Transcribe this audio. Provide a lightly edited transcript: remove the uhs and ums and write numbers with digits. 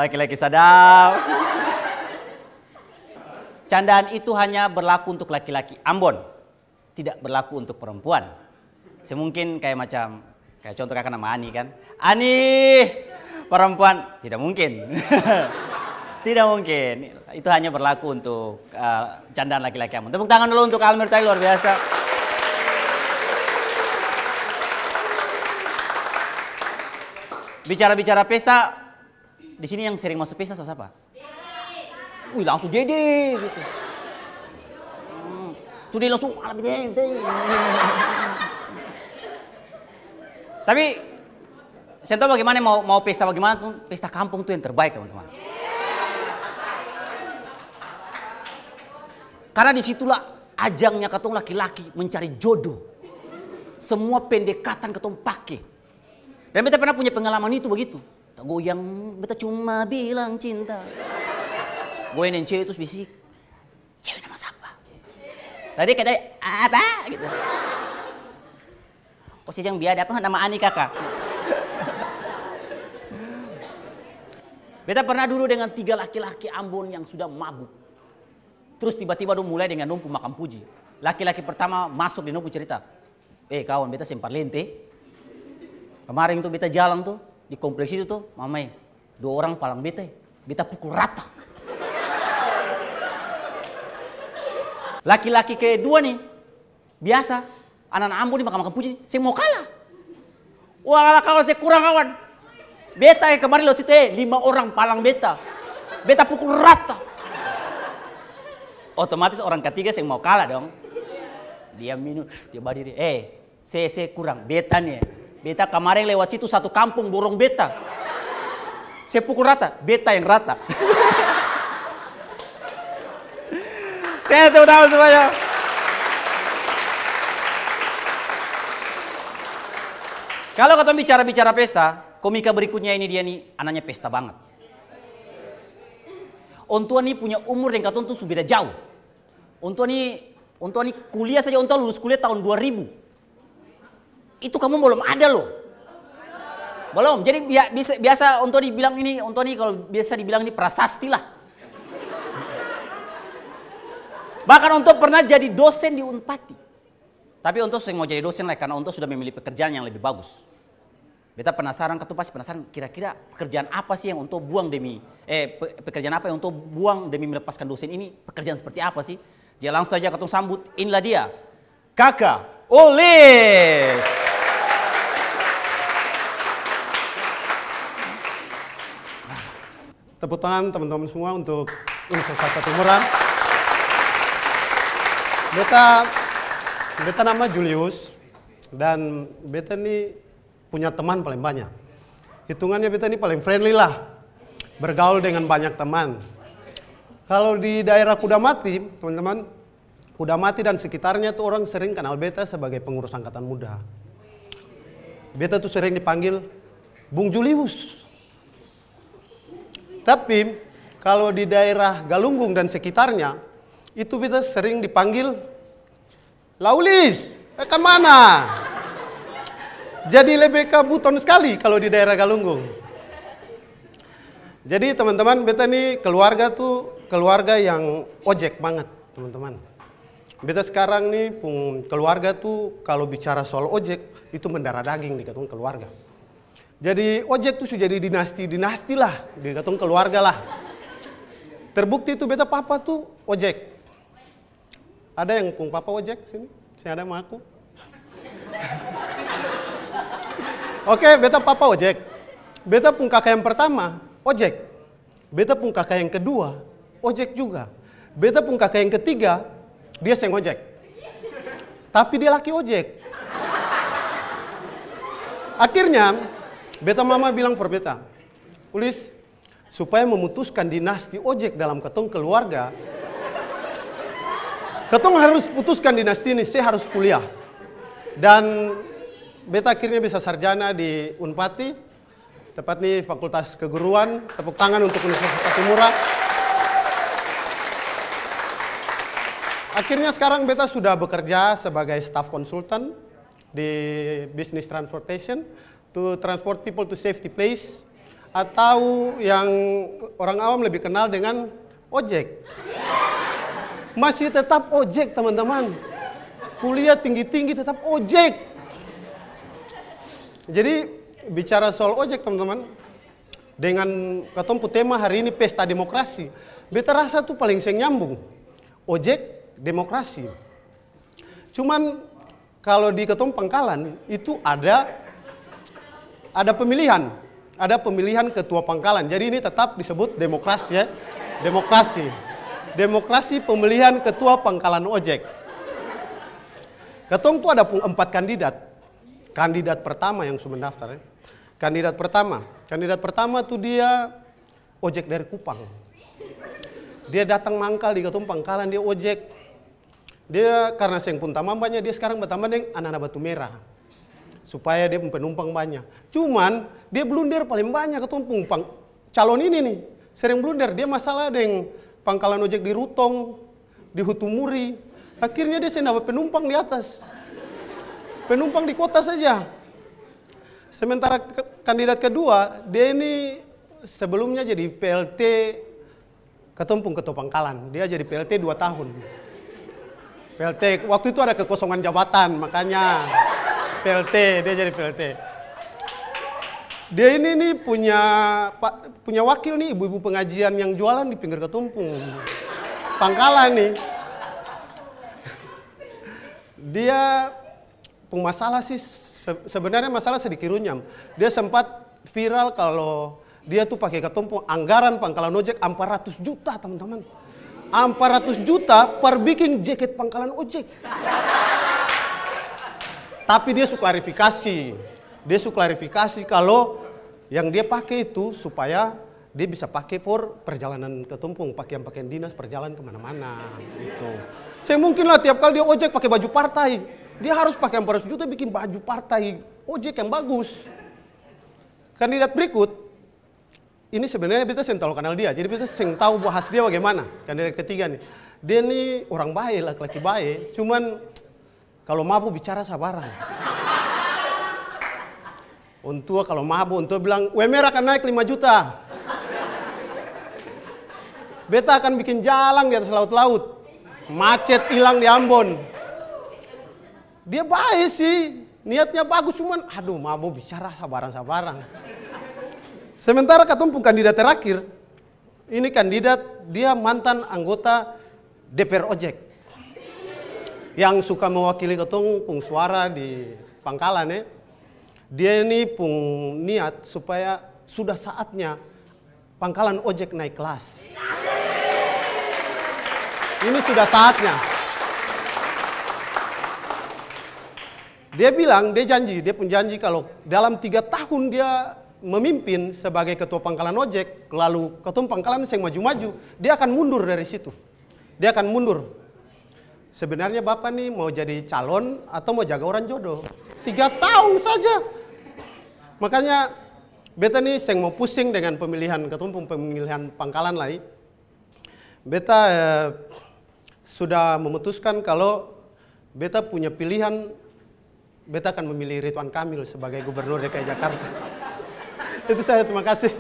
Laki-laki sadap. Candaan itu hanya berlaku untuk laki-laki Ambon, tidak berlaku untuk perempuan. Semungkin kayak contoh kakak nama Ani kan. Ani, perempuan, tidak mungkin. Tidak mungkin. Itu hanya berlaku untuk candaan laki-laki Ambon. Tepuk tangan dulu untuk Almer tadi, luar biasa. Bicara-bicara pesta, di sini yang sering masuk pesta siapa? Wih, langsung Dede gitu. Tuh dia langsung Tapi saya tahu bagaimana mau pesta bagaimana tuh, pesta kampung tuh yang terbaik, teman-teman. Karena disitulah ajangnya katong laki-laki mencari jodoh. Semua pendekatan katong pakai. Dan beta pernah punya pengalaman itu begitu. Tak goyang, beta cuma bilang cinta. Goyang yang cewek terus bisik, cewek nama siapa? Tadi kata apa gitu. Oh si yang biada apa nama Ani kakak. Beta pernah dulu dengan 3 laki-laki Ambon yang sudah mabuk. Terus tiba-tiba dong mulai dengan nompu makan puji. Laki-laki pertama masuk di nompu cerita. Kawan beta sempar lente. Kemarin tuh beta jalan tuh di kompleks itu tuh, mamai 2 orang palang beta pukul rata. Laki-laki kedua nih, biasa anak-anak Ambon nih makan puji, saya mau kalah. Wah kawan saya kurang kawan. Beta yang kemarin lewat situ 5 orang palang beta pukul rata. Otomatis orang ketiga saya mau kalah dong. Dia minum, dia berdiri, saya kurang beta nih. Beta kemarin lewat situ 1 kampung borong beta. Saya pukul rata, beta yang rata. Saya tepuk tangan semuanya. Kalau kita bicara pesta, komika berikutnya ini dia nih anaknya pesta banget. Ontua nih punya umur yang katong tuh beda jauh. Ontua nih kuliah saja, ontua lulus kuliah tahun 2000. Itu kamu belum ada loh. Belum. Jadi biasa untuk dibilang ini, kalau biasa dibilang ini prasasti lah. Bahkan untuk pernah jadi dosen di Unpati. Tapi untuk saya mau jadi dosen lah karena untuk sudah memilih pekerjaan yang lebih bagus. Beta penasaran, ketua pasti penasaran kira-kira pekerjaan apa sih yang untuk buang demi pekerjaan apa yang untuk buang demi melepaskan dosen ini, pekerjaan seperti apa sih? Dia langsung saja ketua sambut, inilah dia. Kakak Olis. Tepuk tangan teman-teman semua untuk Universitas Patimura. Beta nama Julius dan beta ini punya teman paling banyak. Hitungannya beta ini paling friendly lah, bergaul dengan banyak teman. Kalau di daerah Kudamati, teman-teman, Kudamati dan sekitarnya tuh orang sering kenal beta sebagai pengurus angkatan muda. Beta tuh sering dipanggil Bung Julius. Tapi kalau di daerah Galunggung dan sekitarnya, itu beta sering dipanggil Laulis, kemana? Jadi lebih ke buton sekali kalau di daerah Galunggung. Jadi teman-teman, beta nih keluarga yang ojek banget, teman-teman. Beta sekarang nih keluarga tuh kalau bicara soal ojek itu mendarah daging di katong keluarga. Jadi ojek tuh sudah jadi dinasti lah di katong keluarga lah. Terbukti itu beta papa tuh ojek. Ada yang pung papa ojek sini? Saya ada sama aku. Oke, beta papa ojek. Beta pung kakak yang pertama ojek. Beta pung kakak yang kedua ojek juga. Beta pung kakak yang ketiga dia seng ojek. Tapi dia laki ojek. Akhirnya beta mama bilang for beta, Ulis, supaya memutuskan dinasti ojek dalam ketong keluarga, ketong harus putuskan dinasti ini, saya harus kuliah. Dan beta akhirnya bisa sarjana di Unpati, tepat nih Fakultas Keguruan. Tepuk tangan untuk Universitas Patimura. Akhirnya sekarang beta sudah bekerja sebagai staff konsultan di Business Transportation to transport people to safety place. atau yang orang awam lebih kenal dengan ojek. Masih tetap ojek, teman-teman. Kuliah tinggi-tinggi tetap ojek. Jadi bicara soal ojek, teman-teman, dengan ketompu tema hari ini pesta demokrasi, beta rasa tuh paling seng nyambung. Ojek, demokrasi. Cuman kalau di ketom Pangkalan itu ada pemilihan. Ada pemilihan ketua Pangkalan. Jadi ini tetap disebut demokrasi ya. Demokrasi. Demokrasi pemilihan ketua Pangkalan ojek. Ketom tuh ada 4 kandidat. Kandidat pertama yang sudah mendaftar ya. Kandidat pertama tuh dia ojek dari Kupang. Dia datang mangkal di ketom Pangkalan, dia ojek. Dia karena seng pun tamambanya, dia sekarang bertambah dengan anak-anak Batu Merah. Supaya dia penumpang banyak. Cuman dia blunder paling banyak ketom calon ini nih. Sering blunder, dia masalah dengan pangkalan ojek di Rutong, di Hutumuri. Akhirnya dia sering dapat penumpang di atas. Penumpang di kota saja. Sementara kandidat kedua, dia ini sebelumnya jadi PLT ketua Pangkalan. Dia jadi PLT 2 tahun. PLT, waktu itu ada kekosongan jabatan, makanya PLT, dia jadi PLT. Dia ini nih punya wakil nih, ibu-ibu pengajian yang jualan di pinggir ketumpung Pangkalan nih. Dia masalah sih sebenarnya masalah sedikit runyam. Dia sempat viral kalau dia tuh pakai ketumpung anggaran Pangkalan ojek 400 juta, teman-teman. 400 juta per bikin jaket Pangkalan ojek. Tapi dia suka klarifikasi. Dia suka klarifikasi kalau yang dia pakai itu supaya dia bisa pakai for perjalanan ketumpung, pakaian-pakaian dinas perjalanan kemana-mana gitu. Saya mungkin lah tiap kali dia ojek pakai baju partai, dia harus pakai 400 juta bikin baju partai ojek yang bagus. Kandidat berikut, ini sebenarnya kita seng tahu kenal dia, jadi kita seng tahu bahas dia bagaimana. Kandidat ketiga nih, dia nih orang baik, laki-laki baik, cuman kalau mabuk bicara sabaran. Untua kalau mabuk, untua bilang, UMR akan naik 5 juta. Beta akan bikin jalan di atas laut-laut. Macet hilang di Ambon. Dia baik sih, niatnya bagus, cuman aduh mabuk bicara sabaran-sabaran. Sementara ketumpung kandidat terakhir, ini kandidat dia mantan anggota DPR ojek. Yang suka mewakili ketumpung suara di Pangkalan ya. Dia ini pun niat supaya sudah saatnya Pangkalan ojek naik kelas. Ini sudah saatnya. Dia bilang, dia janji, dia pun janji kalau dalam 3 tahun dia memimpin sebagai ketua Pangkalan ojek, lalu ketua Pangkalan yang maju-maju, dia akan mundur dari situ. Dia akan mundur. Sebenarnya Bapak nih mau jadi calon atau mau jaga orang jodoh? 3 tahun saja. Makanya beta nih seng mau pusing dengan pemilihan pemilihan Pangkalan lagi. Beta sudah memutuskan kalau beta punya pilihan, beta akan memilih Ridwan Kamil sebagai Gubernur DKI Jakarta. Itu saya, terima kasih.